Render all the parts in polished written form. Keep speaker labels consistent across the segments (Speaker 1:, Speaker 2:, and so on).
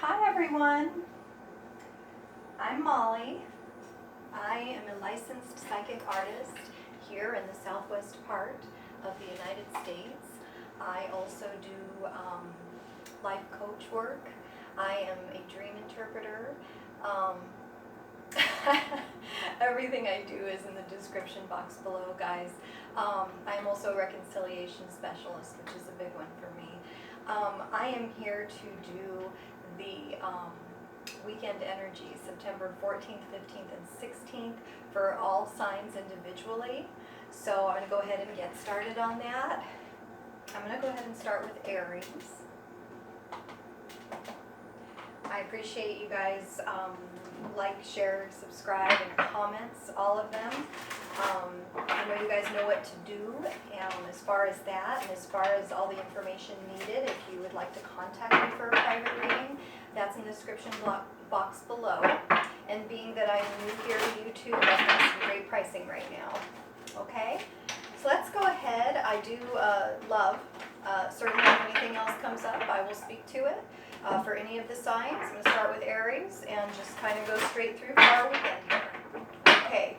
Speaker 1: Hi everyone, I'm Molly. I am a licensed psychic artist here in the southwest part of the United States. I also do life coach work. I am a dream interpreter. Everything I do is in the description box below, guys. I'm also a reconciliation specialist, which is a big one for me. I am here to do the weekend energy, September 14th, 15th, and 16th for all signs individually. So I'm going to go ahead and get started on that. I'm going to go ahead and start with Aries. I appreciate you guys like, share, subscribe, and comments, all of them. I know you guys know what to do as far as that, and as far as all the information needed. If you would like to contact me for a private reading, that's in the description box below. And being that I'm new here to YouTube, I have some great pricing right now. Okay, so let's go ahead. I do love, certainly if anything else comes up, I will speak to it. For any of the signs, I'm going to start with Aries and just kind of go straight through for our weekend here. Okay.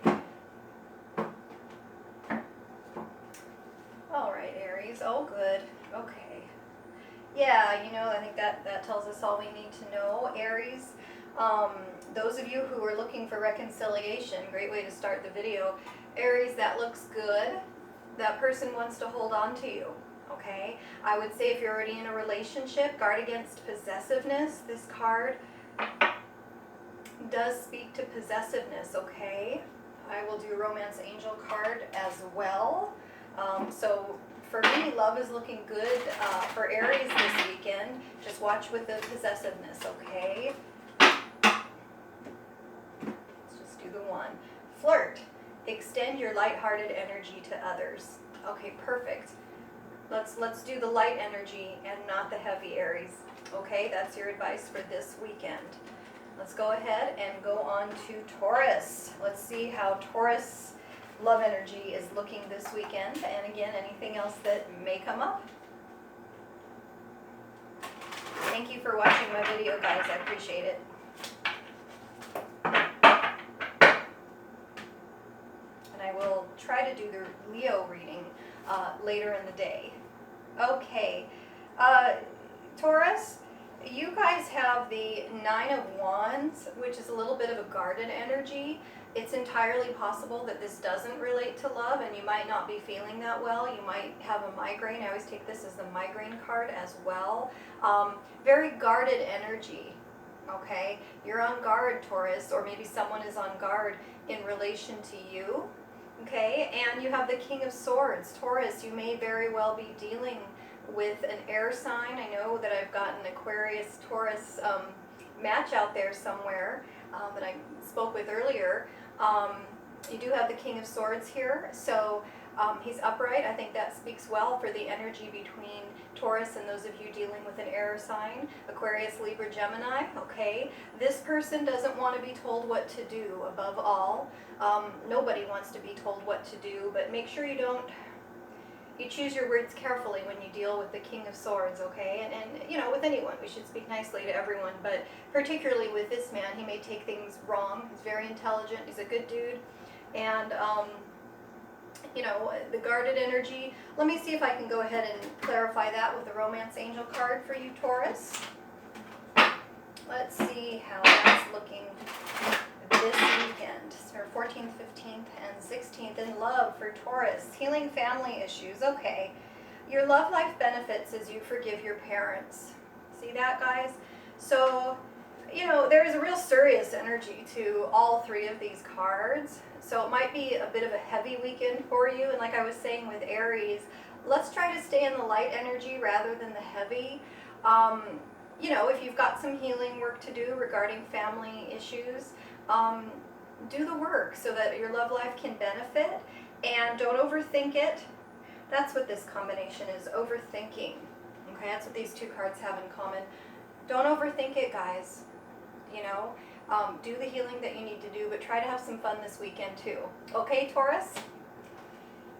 Speaker 1: All right, Aries. Oh, good. Okay. Yeah, you know, I think that tells us all we need to know. Aries, those of you who are looking for reconciliation, great way to start the video. Aries, that looks good. That person wants to hold on to you. Okay, I would say if you're already in a relationship, guard against possessiveness. This card does speak to possessiveness, okay? I will do Romance Angel card as well. So for me, love is looking good for Aries this weekend. Just watch with the possessiveness, okay? Let's just do the one. Flirt. Extend your lighthearted energy to others. Okay, perfect. Let's do the light energy and not the heavy, Aries. Okay, that's your advice for this weekend. Let's go ahead and go on to Taurus. Let's see how Taurus love energy is looking this weekend. And again, anything else that may come up. Thank you for watching my video, guys. I appreciate it. And I will try to do the Leo reading later in the day. Okay, Taurus, you guys have the Nine of Wands, which is a little bit of a guarded energy. It's entirely possible that this doesn't relate to love, and you might not be feeling that well. You might have a migraine. I always take this as the migraine card as well. Very guarded energy, okay? You're on guard, Taurus, or maybe someone is on guard in relation to you. Okay, and you have the King of Swords. Taurus, you may very well be dealing with an air sign. I know that I've got an Aquarius-Taurus match out there somewhere that I spoke with earlier. You do have the King of Swords here, so he's upright. I think that speaks well for the energy between Taurus and those of you dealing with an air sign. Aquarius, Libra, Gemini, okay? This person doesn't want to be told what to do, above all. Nobody wants to be told what to do, but make sure you choose your words carefully when you deal with the King of Swords, okay? And you know, with anyone, we should speak nicely to everyone, but particularly with this man, he may take things wrong. He's very intelligent, he's a good dude, and you know, the guarded energy. Let me see if I can go ahead and clarify that with the Romance Angel card for you, Taurus. Let's see how that's looking this weekend. So 14th, 15th, and 16th in love for Taurus. Healing family issues. Okay. Your love life benefits as you forgive your parents. See that, guys? So, you know, there is a real serious energy to all three of these cards. So it might be a bit of a heavy weekend for you. And like I was saying with Aries, let's try to stay in the light energy rather than the heavy. You know, if you've got some healing work to do regarding family issues, do the work so that your love life can benefit, and don't overthink it. That's what this combination is, overthinking. Okay, that's what these two cards have in common. Don't overthink it, guys. You know, do the healing that you need to do, but try to have some fun this weekend too. Okay, Taurus?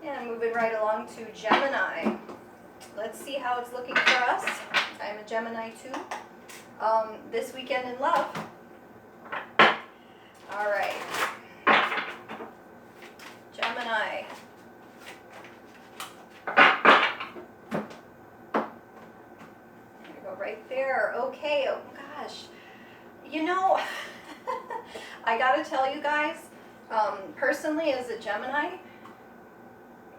Speaker 1: And moving right along to Gemini. Let's see how it's looking for us. I'm a Gemini too. this weekend in love. All right. Gemini. Go right there. Okay. Oh gosh. You know, I gotta tell you guys, personally as a Gemini,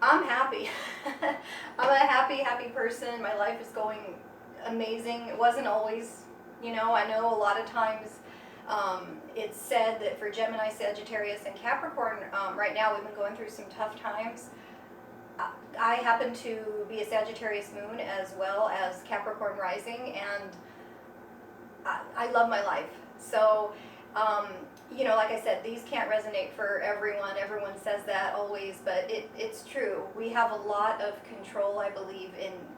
Speaker 1: I'm happy. I'm a happy person. My life is going amazing. It wasn't always, you know, I know a lot of times it's said that for Gemini, Sagittarius, and Capricorn, right now we've been going through some tough times. I happen to be a Sagittarius moon as well as Capricorn rising, and I love my life. So, you know, like I said, these can't resonate for everyone. Everyone says that always, but it's true. We have a lot of control, I believe,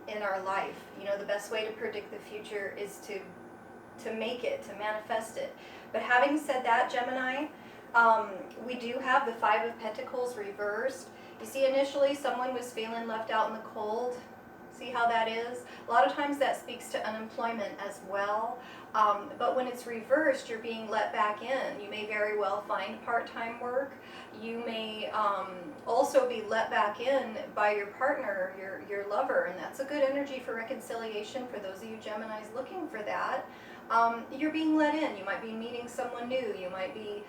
Speaker 1: in our life. You know, the best way to predict the future is to make it, to manifest it. But having said that, Gemini, we do have the Five of Pentacles reversed. You see, initially someone was feeling left out in the cold. See how that is? A lot of times that speaks to unemployment as well. But when it's reversed, you're being let back in. You may very well find part-time work. You may also be let back in by your partner, your lover, and that's a good energy for reconciliation for those of you Geminis looking for that. You're being let in. You might be meeting someone new. You might be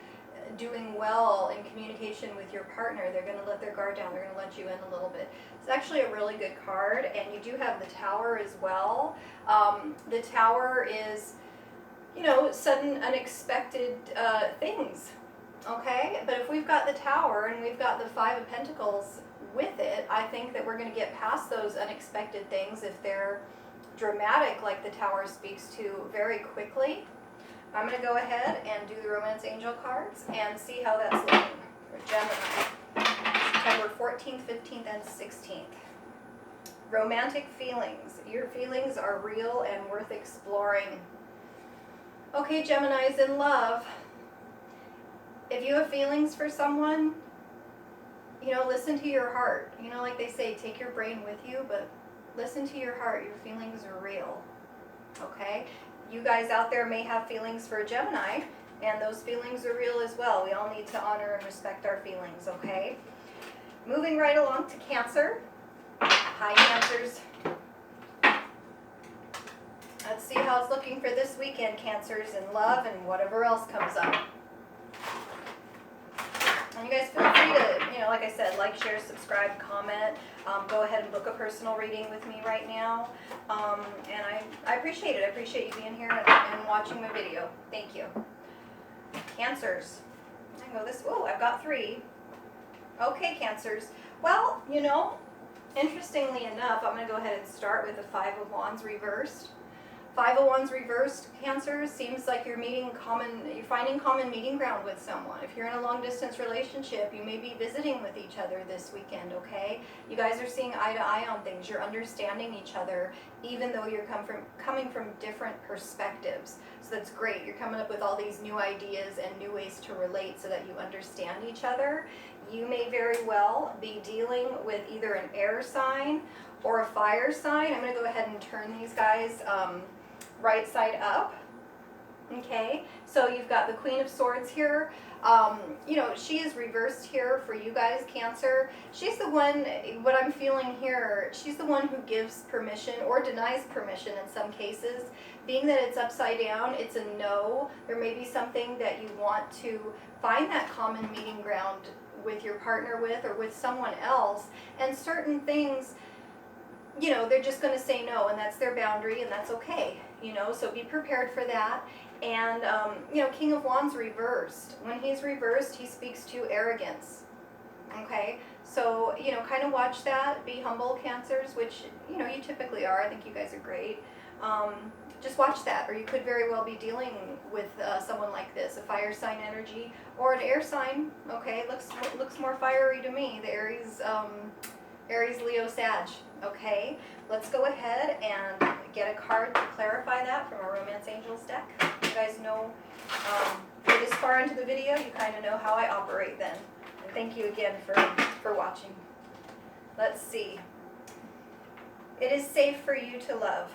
Speaker 1: doing well in communication with your partner. They're going to let their guard down. They're going to let you in a little bit. It's actually a really good card, and you do have the Tower as well. The Tower is, you know, sudden, unexpected things, okay? But if we've got the Tower and we've got the Five of Pentacles with it, I think that we're going to get past those unexpected things if they're dramatic, like the Tower speaks to, very quickly. I'm going to go ahead and do the Romance Angel cards and see how that's looking for Gemini. September 14th, 15th, and 16th. Romantic feelings. Your feelings are real and worth exploring. Okay, Geminis in love. If you have feelings for someone, you know, listen to your heart. You know, like they say, take your brain with you, but listen to your heart. Your feelings are real. Okay? You guys out there may have feelings for a Gemini, and those feelings are real as well. We all need to honor and respect our feelings, okay? Moving right along to Cancer. Hi, Cancers. Let's see how it's looking for this weekend, Cancers, in love and whatever else comes up. And you guys feel free to, you know, like I said, like, share, subscribe, comment. Go ahead and book a personal reading with me right now. And I appreciate it. I appreciate you being here and watching my video. Thank you. Cancers. I can go this. Oh, I've got 3. Okay, Cancers. Well, you know, interestingly enough, I'm going to go ahead and start with the Five of Wands reversed. Five of Wands reversed, Cancer, seems like you're finding common meeting ground with someone. If you're in a long distance relationship, you may be visiting with each other this weekend, okay? You guys are seeing eye to eye on things. You're understanding each other, even though you're coming from different perspectives. So that's great. You're coming up with all these new ideas and new ways to relate so that you understand each other. You may very well be dealing with either an air sign or a fire sign. I'm going to go ahead and turn these guys right side up. Okay, so you've got the Queen of Swords here. You know, she is reversed here for you guys, Cancer. She's the one, what I'm feeling here, she's the one who gives permission or denies permission in some cases. Being that it's upside down, it's a no. There may be something that you want to find that common meeting ground with your partner with or with someone else, and certain things, you know, they're just going to say no, and that's their boundary, and that's okay, you know, so be prepared for that. And, you know, King of Wands reversed. When he's reversed, he speaks to arrogance, okay? So, you know, kind of watch that. Be humble, Cancers, which, you know, you typically are. I think you guys are great. Just watch that, or you could very well be dealing with someone like this, a fire sign energy, or an air sign, okay? Looks more fiery to me, the Aries, Leo, Sag. Okay, let's go ahead and get a card to clarify that from our Romance Angels deck. You guys know, for this far into the video, you kind of know how I operate then. And thank you again for watching. Let's see. It is safe for you to love.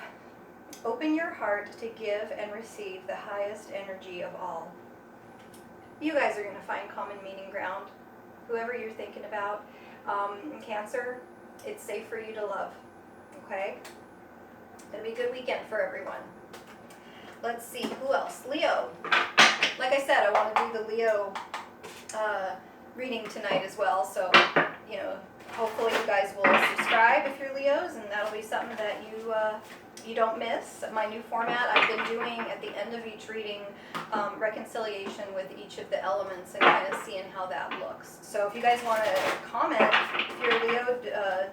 Speaker 1: Open your heart to give and receive the highest energy of all. You guys are going to find common meaning ground. Whoever you're thinking about. Cancer, it's safe for you to love. Okay? It'll be a good weekend for everyone. Let's see, who else? Leo. Like I said, I want to do the Leo reading tonight as well, so, you know, hopefully you guys will subscribe if you're Leos, and that'll be something that you don't miss. My new format, I've been doing at the end of each reading reconciliation with each of the elements and kind of seeing how that looks. So if you guys want to comment, if you're Leo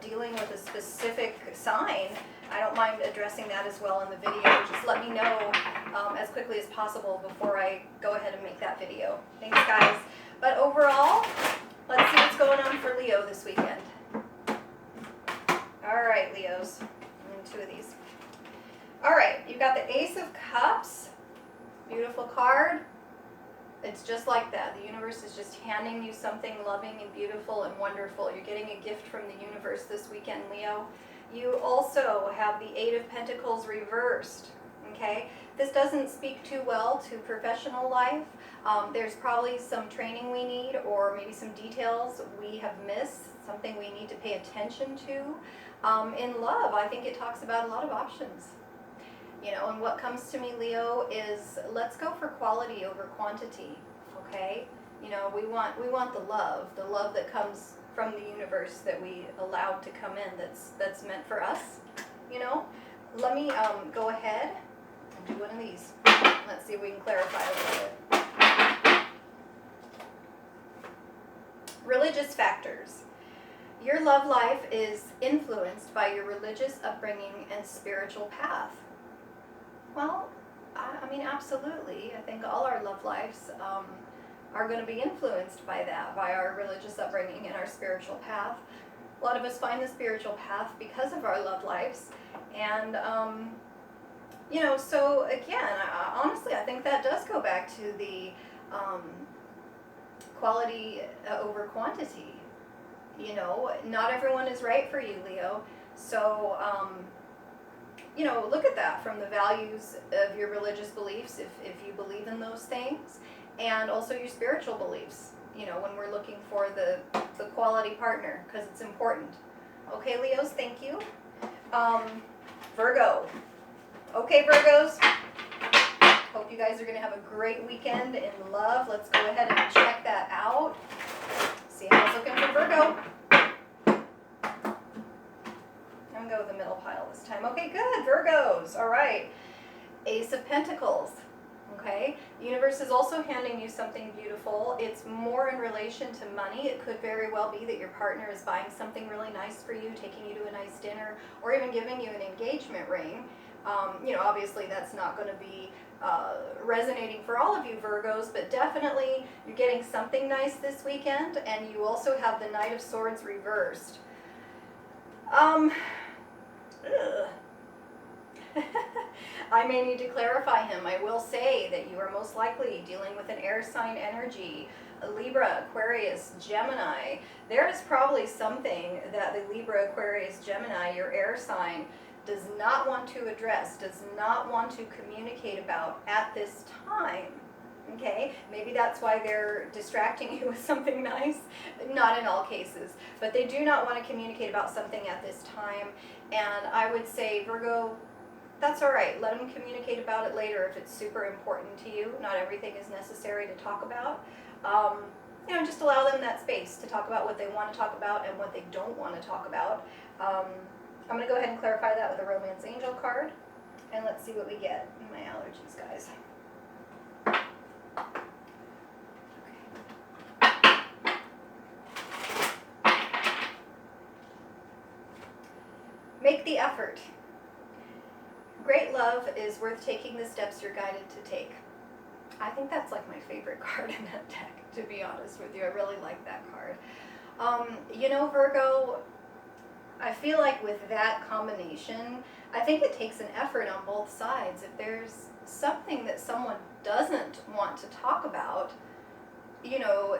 Speaker 1: dealing with a specific sign, I don't mind addressing that as well in the video. Just let me know as quickly as possible before I go ahead and make that video. Thanks, guys. But overall, let's see what's going on for Leo this weekend. All right, Leos. Two of these. All right, you've got the Ace of Cups. Beautiful card. It's just like that. The universe is just handing you something loving and beautiful and wonderful. You're getting a gift from the universe this weekend, Leo. You also have the Eight of Pentacles reversed, okay? This doesn't speak too well to professional life. There's probably some training we need, or maybe some details we have missed, something we need to pay attention to. In love, I think it talks about a lot of options. You know, and what comes to me, Leo, is let's go for quality over quantity, okay? You know, we want the love that comes from the universe that we allowed to come in, that's meant for us, you know? Let me go ahead and do one of these. Let's see if we can clarify a little bit. Religious factors. Your love life is influenced by your religious upbringing and spiritual path. Well, I mean, absolutely. I think all our love lives are going to be influenced by that, by our religious upbringing and our spiritual path. A lot of us find the spiritual path because of our love lives. And, you know, so again, honestly, I think that does go back to the quality over quantity. You know, not everyone is right for you, Leo. So, you know, look at that from the values of your religious beliefs, if you believe in those things, and also your spiritual beliefs, you know, when we're looking for the quality partner, because it's important. Okay, Leos, thank you. Virgo. Okay, Virgos. Hope you guys are going to have a great weekend in love. Let's go ahead and check that out. See how it's looking for Virgo. I'm going to go with the middle pile this time. Okay, good, Virgos. All right. Ace of Pentacles. Okay, the universe is also handing you something beautiful. It's more in relation to money. It could very well be that your partner is buying something really nice for you, taking you to a nice dinner, or even giving you an engagement ring. You know, obviously that's not going to be resonating for all of you Virgos, but definitely you're getting something nice this weekend, and you also have the Knight of Swords reversed. I may need to clarify him. I will say that you are most likely dealing with an air sign energy, a Libra, Aquarius, Gemini. There is probably something that the Libra, Aquarius, Gemini, your air sign, does not want to address, does not want to communicate about at this time. Okay, maybe that's why they're distracting you with something nice. Not in all cases, but they do not want to communicate about something at this time. And I would say, Virgo, that's all right. Let them communicate about it later if it's super important to you. Not everything is necessary to talk about. You know, just allow them that space to talk about what they want to talk about and what they don't want to talk about. I'm going to go ahead and clarify that with a Romance Angel card, and let's see what we get in my allergies, guys. Make the effort. Great love is worth taking the steps you're guided to take. I think that's like my favorite card in that deck, to be honest with you. I really like that card. You know, Virgo, I feel like with that combination, I think it takes an effort on both sides. If there's something that someone doesn't want to talk about, you know,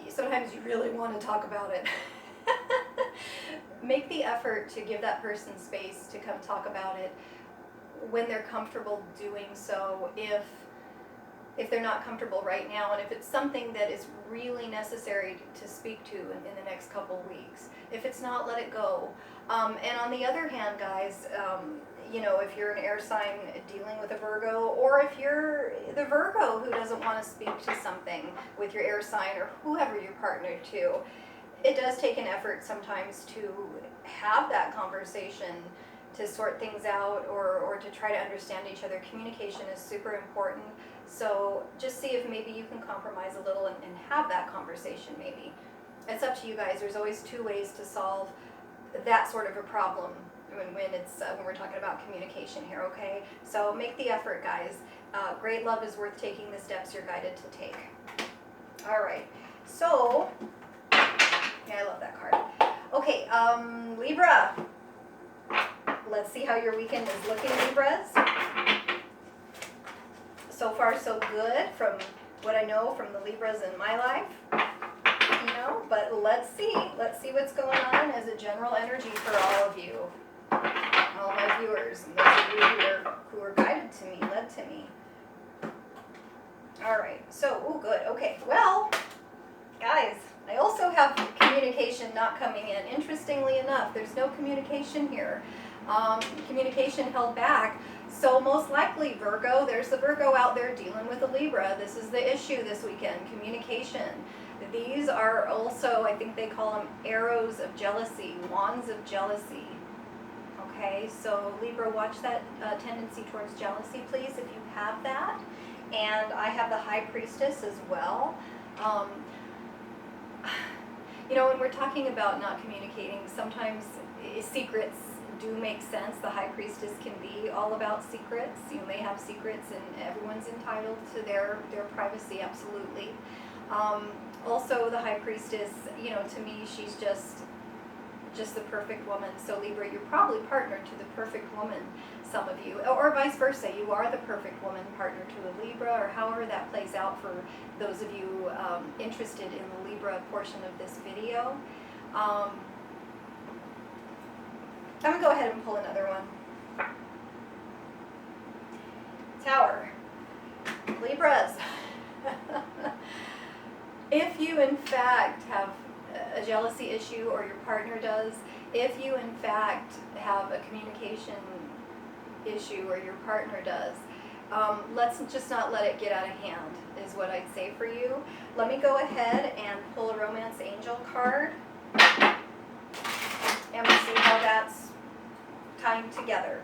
Speaker 1: sometimes you really want to talk about it. Make the effort to give that person space to come talk about it. when they're comfortable doing so, if they're not comfortable right now, and if it's something that is really necessary to speak to in the next couple weeks. If it's not, let it go. And on the other hand, guys, you know, if you're an air sign dealing with a Virgo, or if you're the Virgo who doesn't want to speak to something with your air sign or whoever you're partnered to, it does take an effort sometimes to have that conversation, to sort things out, or to try to understand each other. Communication is super important. So just see if maybe you can compromise a little and have that conversation maybe. It's up to you guys. There's always two ways to solve that sort of a problem when we're talking about communication here, okay? So make the effort, guys. Great love is worth taking the steps you're guided to take. All right, so, yeah, I love that card. Okay, Libra. Let's see how your weekend is looking, Libras. So far, so good from what I know from the Libras in my life. You know, but let's see what's going on as a general energy for all of you, all my viewers, and those of you who are guided to me, led to me. All right, so, oh, good, okay. Well, guys, I also have communication not coming in. Interestingly enough, there's no communication here. Communication held back. So most likely, Virgo, there's the Virgo out there dealing with a Libra. This is the issue this weekend, communication. These are also, I think they call them arrows of jealousy, wands of jealousy. Okay, so Libra, watch that tendency towards jealousy, please, if you have that. And I have the High Priestess as well. You know, when we're talking about not communicating, sometimes secrets do make sense. The High Priestess can be all about secrets. You may have secrets, and everyone's entitled to their privacy, absolutely. Also, the High Priestess, you know, to me, she's just the perfect woman. So Libra, you're probably partnered to the perfect woman, some of you, or vice versa. You are the perfect woman partnered to a Libra, or however that plays out for those of you interested in the Libra portion of this video. I'm going to go ahead and pull another one. Tower. Libras. If you in fact have a jealousy issue, or your partner does, if you in fact have a communication issue, or your partner does, let's just not let it get out of hand, is what I'd say for you. Let me go ahead and pull a Romance Angel card, and we'll see how that's tying together.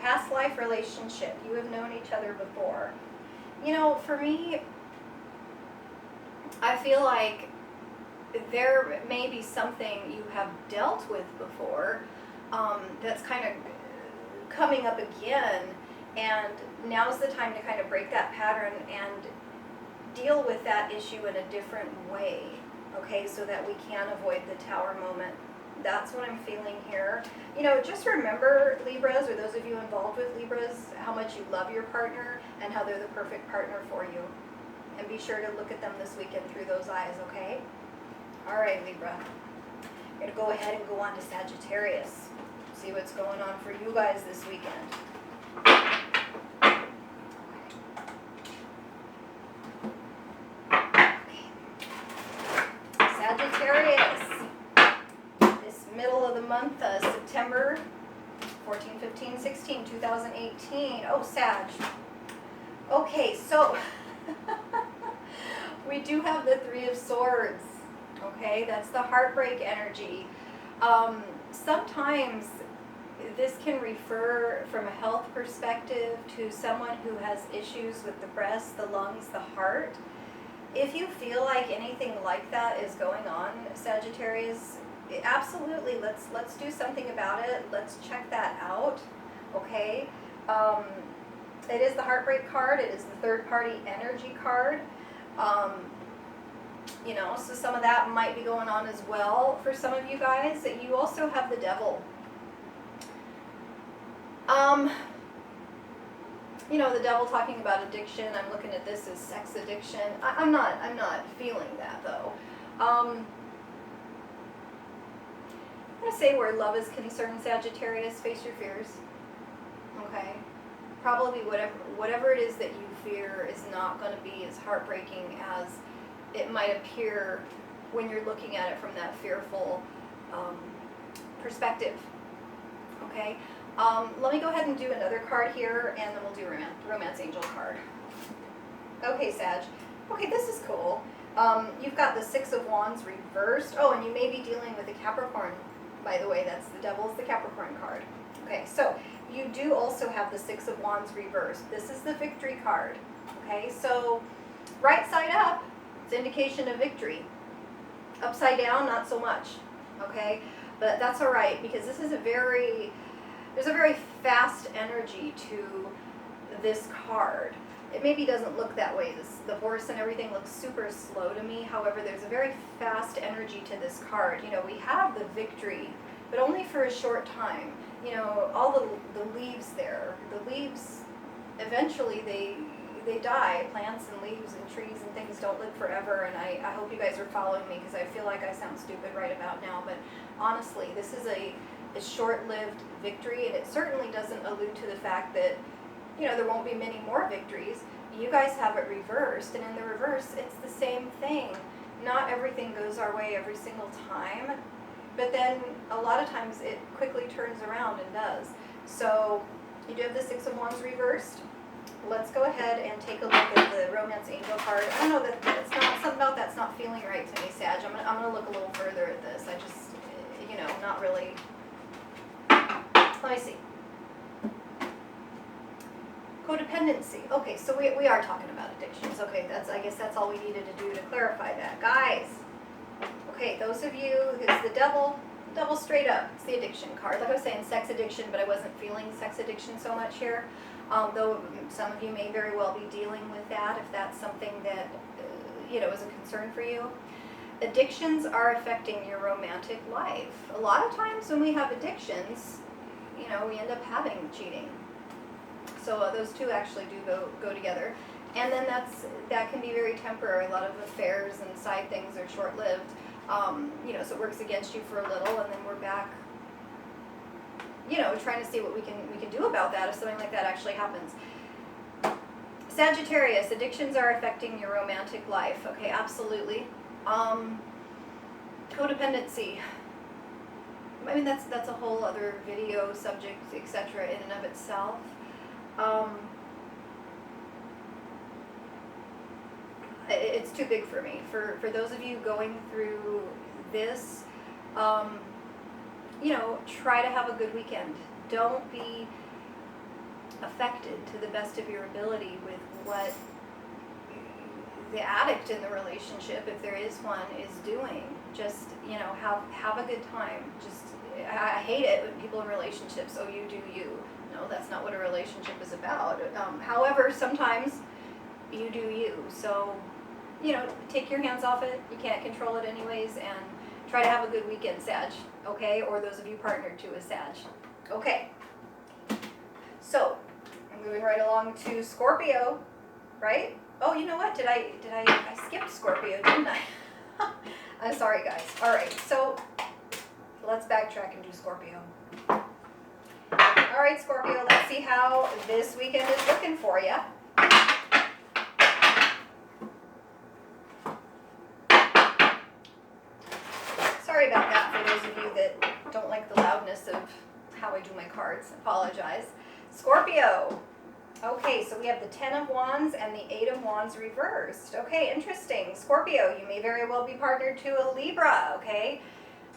Speaker 1: Past life relationship. You have known each other before. You know, for me, I feel like there may be something you have dealt with before that's kind of coming up again, and now's the time to kind of break that pattern and deal with that issue in a different way, okay, so that we can avoid the Tower moment. That's what I'm feeling here. You know, just remember, Libras, or those of you involved with Libras, how much you love your partner and how they're the perfect partner for you. And be sure to look at them this weekend through those eyes, okay? All right, Libra. I'm going to go ahead and go on to Sagittarius. See what's going on for you guys this weekend. Okay. Sagittarius. This middle of the month, September 14, 15, 16, 2018. Oh, Sag. Okay, so we do have the Three of Swords. Okay, that's the heartbreak energy. Sometimes this can refer from a health perspective to someone who has issues with the breast, the lungs, the heart. If you feel like anything like that is going on, Sagittarius, absolutely, let's do something about it. Let's check that out, okay? It is the heartbreak card. It is the third party energy card. You know, so some of that might be going on as well for some of you guys. You also have the Devil. You know, the Devil talking about addiction. I'm looking at this as sex addiction. I'm not feeling that though. I'm going to say where love is concerned, Sagittarius, face your fears. okay? Probably whatever it is that you fear is not going to be as heartbreaking as it might appear when you're looking at it from that fearful perspective, okay? Let me go ahead and do another card here, and then we'll do Romance Angel card. Okay, Sag. Okay, this is cool. You've got the Six of Wands reversed. Oh, and you may be dealing with a Capricorn, by the way. That's the Devil's the Capricorn card. Okay, so you do also have the Six of Wands reversed. This is the victory card. Okay, so right side up, it's indication of victory. Upside down, not so much. Okay, but that's all right, because this is there's a very fast energy to this card. It maybe doesn't look that way. The horse and everything looks super slow to me. However, there's a very fast energy to this card. You know, we have the victory, but only for a short time. You know, all the leaves there, the leaves, eventually they die. Plants and leaves and trees and things don't live forever, and I hope you guys are following me, because I feel like I sound stupid right about now, but honestly, this is a short-lived victory, and it certainly doesn't allude to the fact that, you know, there won't be many more victories. You guys have it reversed, and in the reverse, it's the same thing. Not everything goes our way every single time, but then a lot of times it quickly turns around and does. So you do have the Six of Wands reversed. Let's go ahead and take a look at the Romance Angel card. I don't know, it's not something about that's not feeling right to me, Sag. I'm gonna look a little further at this. I just, you know, not really. Let me see. Codependency. Okay, so we are talking about addictions. Okay, I guess that's all we needed to do to clarify that. Guys, okay, those of you, it's the devil straight up. It's the addiction card. Like I was saying, sex addiction, but I wasn't feeling sex addiction so much here. Though some of you may very well be dealing with that, if that's something that, you know, is a concern for you. Addictions are affecting your romantic life. A lot of times when we have addictions, you know, we end up having cheating. So those two actually do go together. And then that can be very temporary. A lot of affairs and side things are short-lived. You know, so it works against you for a little, and then we're back, you know, trying to see what we can do about that if something like that actually happens. Sagittarius, addictions are affecting your romantic life. Okay, absolutely. Codependency. I mean, that's a whole other video subject, etc. in and of itself. It's too big for me. For those of you going through this, you know, try to have a good weekend. Don't be affected to the best of your ability with what the addict in the relationship, if there is one, is doing. Just, you know, have a good time. Just, I hate it when people in relationships, oh, you do you. No, that's not what a relationship is about. However, sometimes you do you. So, you know, take your hands off it. You can't control it anyways, and try to have a good weekend, Sag. Okay? Or those of you partnered to a Sag. Okay. So, I'm moving right along to Scorpio, right? Oh, you know what? I skipped Scorpio, didn't I? I'm sorry, guys. All right, so let's backtrack and do Scorpio. All right, Scorpio, let's see how this weekend is looking for you. Sorry about that for those of you that don't like the loudness of how I do my cards. Apologize. Scorpio. Okay, so we have the Ten of Wands and the Eight of Wands reversed. Okay, interesting. Scorpio, you may very well be partnered to a Libra, okay?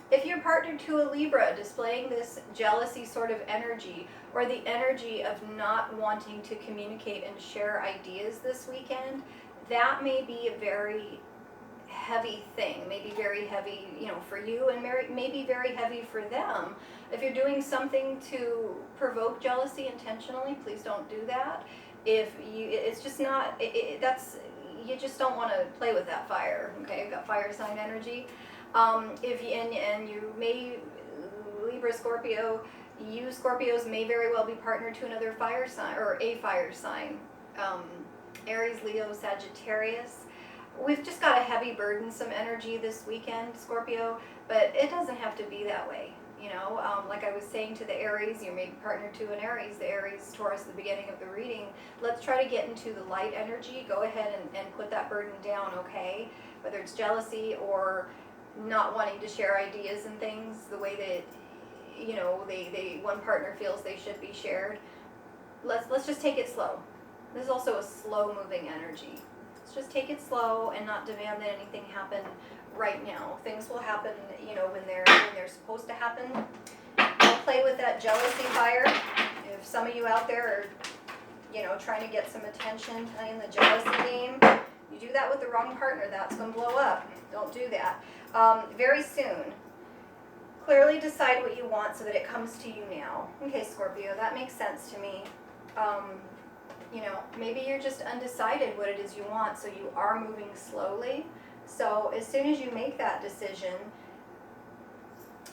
Speaker 1: If you're partnered to a Libra, displaying this jealousy sort of energy, or the energy of not wanting to communicate and share ideas this weekend, that may be a very heavy thing, maybe very heavy, you know, for you, and maybe very heavy for them. If you're doing something to provoke jealousy intentionally, please don't do that. If you, it's just not, you just don't want to play with that fire. Okay, you've got fire sign energy. If you, and you may, Libra, Scorpio, you Scorpios may very well be partnered to another fire sign, or a fire sign. Aries, Leo, Sagittarius. We've just got a heavy, burdensome energy this weekend, Scorpio, but it doesn't have to be that way. You know, like I was saying to the Aries, you may be partnered to an Aries, the Aries, Taurus, the beginning of the reading. Let's try to get into the light energy. Go ahead and put that burden down, okay? Whether it's jealousy or not wanting to share ideas and things the way that, you know, one partner feels they should be shared. Let's just take it slow. This is also a slow moving energy. Let's just take it slow and not demand that anything happen right now. Things will happen, you know, when they're supposed to happen. Don't play with that jealousy fire. If some of you out there are, you know, trying to get some attention in the jealousy game, you do that with the wrong partner, that's going to blow up. Don't do that. Very soon. Clearly decide what you want so that it comes to you now. Okay, Scorpio, that makes sense to me. You know, maybe you're just undecided what it is you want, so you are moving slowly. So as soon as you make that decision,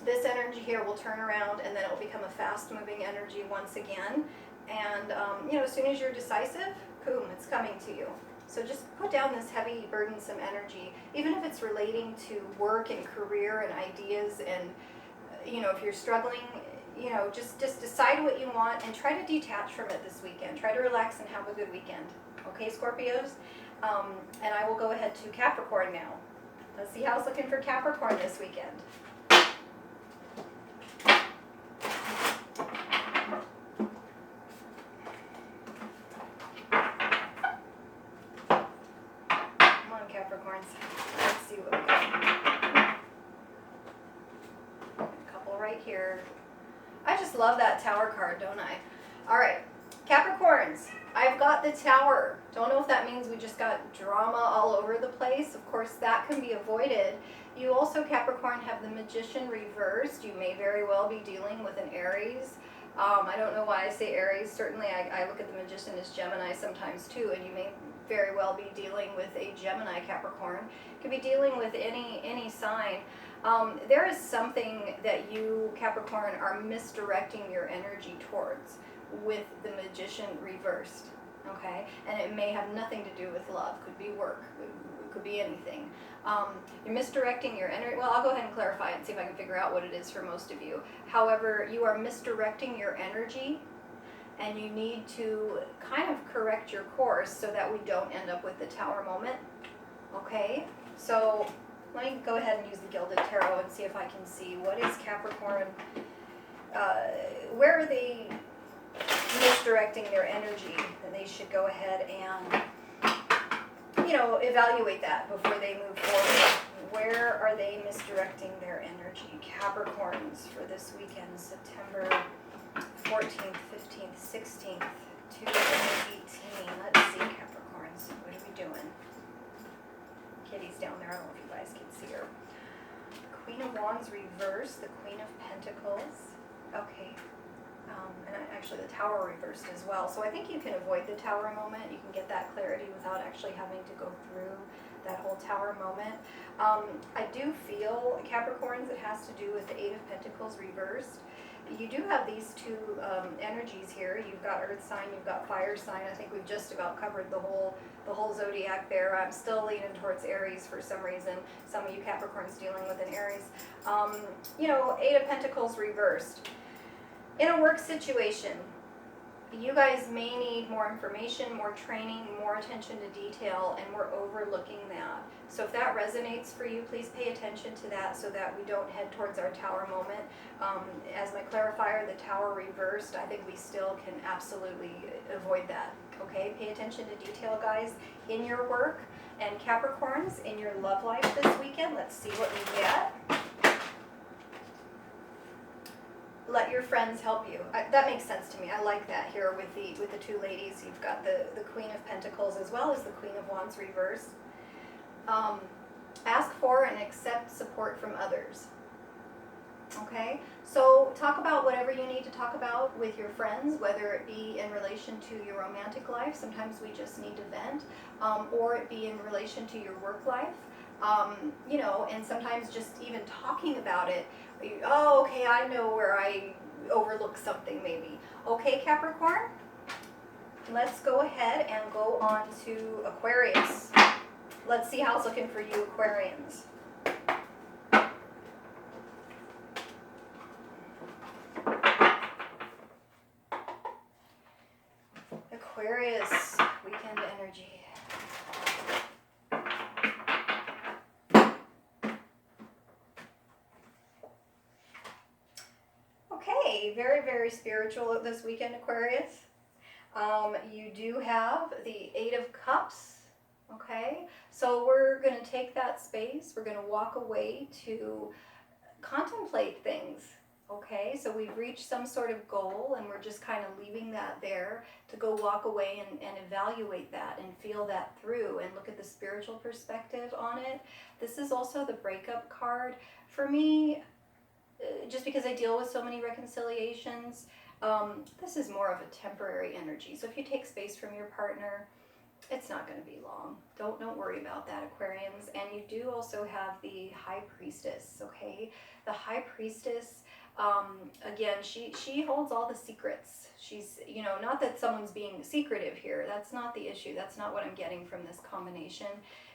Speaker 1: this energy here will turn around and then it will become a fast-moving energy once again. And, you know, as soon as you're decisive, boom, it's coming to you. So just put down this heavy, burdensome energy, even if it's relating to work and career and ideas and, you know, if you're struggling, you know, just decide what you want and try to detach from it this weekend. Try to relax and have a good weekend. Okay, Scorpios? And I will go ahead to Capricorn now. Let's see how it's looking for Capricorn this weekend. Come on, Capricorns. Let's see what we got. A couple right here. I just love that Tower card, don't I? All right, Capricorns. I've got the Tower. Don't know if that means we just got drama all over the place. Of course, that can be avoided. You also, Capricorn, have the Magician reversed. You may very well be dealing with an Aries. I don't know why I say Aries. Certainly, I look at the Magician as Gemini sometimes too, and you may very well be dealing with a Gemini Capricorn. Could be dealing with any sign. There is something that you, Capricorn, are misdirecting your energy towards with the Magician reversed, okay? And it may have nothing to do with love. Could be work. Could be anything. You're misdirecting your energy. Well, I'll go ahead and clarify it and see if I can figure out what it is for most of you. However, you are misdirecting your energy, and you need to kind of correct your course so that we don't end up with the Tower moment, okay? So let me go ahead and use the Gilded Tarot and see if I can see what is Capricorn, where are they misdirecting their energy, and they should go ahead and, you know, evaluate that before they move forward. Where are they misdirecting their energy? Capricorns for this weekend, September 14th, 15th, 16th, 2018. Let's see, Capricorns, what are we doing? Kitty's down there, I don't know if you guys can see her. Queen of Wands reversed, the Queen of Pentacles. Okay. And actually the Tower reversed as well. So I think you can avoid the Tower moment. You can get that clarity without actually having to go through that whole Tower moment. I do feel, Capricorns, it has to do with the Eight of Pentacles reversed. You do have these two energies here. You've got Earth sign, you've got Fire sign. I think we've just about covered the whole zodiac there. I'm still leaning towards Aries for some reason. Some of you Capricorns dealing with an Aries. You know, Eight of Pentacles reversed. In a work situation, you guys may need more information, more training, more attention to detail, and we're overlooking that. So if that resonates for you, please pay attention to that so that we don't head towards our Tower moment. As my clarifier, the Tower reversed, I think we still can absolutely avoid that. Okay, pay attention to detail, guys, in your work. And Capricorns, in your love life this weekend, let's see what we get. Let your friends help you. That makes sense to me. I like that here with the two ladies. You've got the Queen of Pentacles as well as the Queen of Wands reversed. Ask for and accept support from others. Okay? So talk about whatever you need to talk about with your friends, whether it be in relation to your romantic life. Sometimes we just need to vent. Or it be in relation to your work life. You know, and sometimes just even talking about it. Oh, okay, I know where I overlooked something maybe. Okay, Capricorn, let's go ahead and go on to Aquarius. Let's see how it's looking for you, Aquarians. Aquarius, weekend energy. Okay, very, very spiritual this weekend, Aquarius. You do have the Eight of Cups, okay? So we're going to take that space, we're going to walk away to contemplate things, okay? So we've reached some sort of goal and we're just kind of leaving that there to go walk away and evaluate that and feel that through and look at the spiritual perspective on it. This is also the breakup card. For me, just because I deal with so many reconciliations, this is more of a temporary energy. So if you take space from your partner, it's not going to be long. Don't worry about that, Aquarians. And you do also have the High Priestess, okay? The High Priestess, again, she holds all the secrets. She's, you know, not that someone's being secretive here. That's not the issue. That's not what I'm getting from this combination.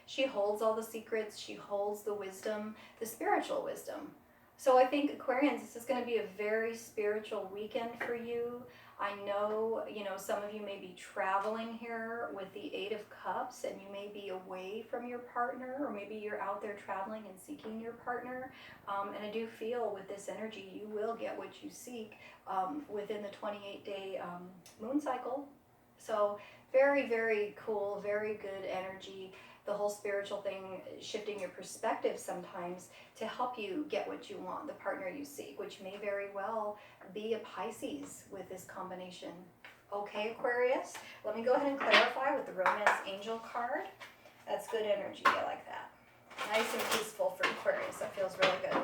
Speaker 1: She holds all the secrets. She holds the wisdom, the spiritual wisdom. So I think, Aquarians, this is going to be a very spiritual weekend for you. I know, you know, some of you may be traveling here with the Eight of Cups and you may be away from your partner, or maybe you're out there traveling and seeking your partner. And I do feel with this energy, you will get what you seek within the 28-day moon cycle. So very, very cool, very good energy. The whole spiritual thing, shifting your perspective sometimes to help you get what you want, the partner you seek, which may very well be a Pisces with this combination. Okay, Aquarius, let me go ahead and clarify with the Romance Angel card. That's good energy, I like that. Nice and peaceful for Aquarius, that feels really good.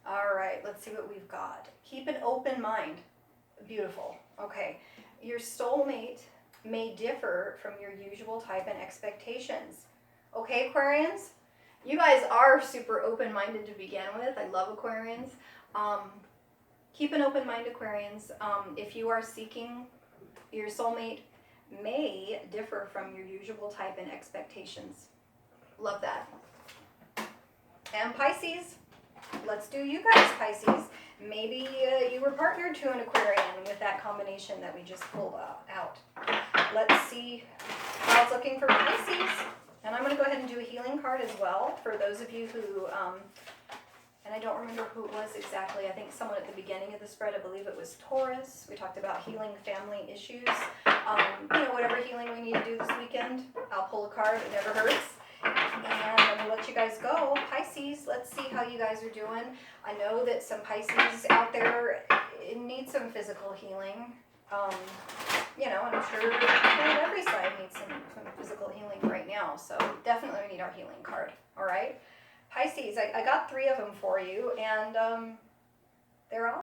Speaker 1: All right, let's see what we've got. Keep an open mind. Beautiful. Okay, your soulmate may differ from your usual type and expectations. Okay, Aquarians? You guys are super open-minded to begin with. I love Aquarians. Keep an open mind, Aquarians. If you are seeking, your soulmate may differ from your usual type and expectations. Love that. And Pisces, let's do you guys, Pisces. Maybe you were partnered to an Aquarian with that combination that we just pulled out. Let's see how it's looking for Pisces. And I'm going to go ahead and do a healing card as well for those of you who, and I don't remember who it was exactly. I think someone at the beginning of the spread, I believe it was Taurus. We talked about healing family issues. You know, whatever healing we need to do this weekend, I'll pull a card. It never hurts. And I'm going to let you guys go. Pisces, let's see how you guys are doing. I know that some Pisces out there need some physical healing. You know, I'm sure every side needs some physical healing right now. So definitely we need our healing card. All right. Pisces, I got 3 of them for you, and they're all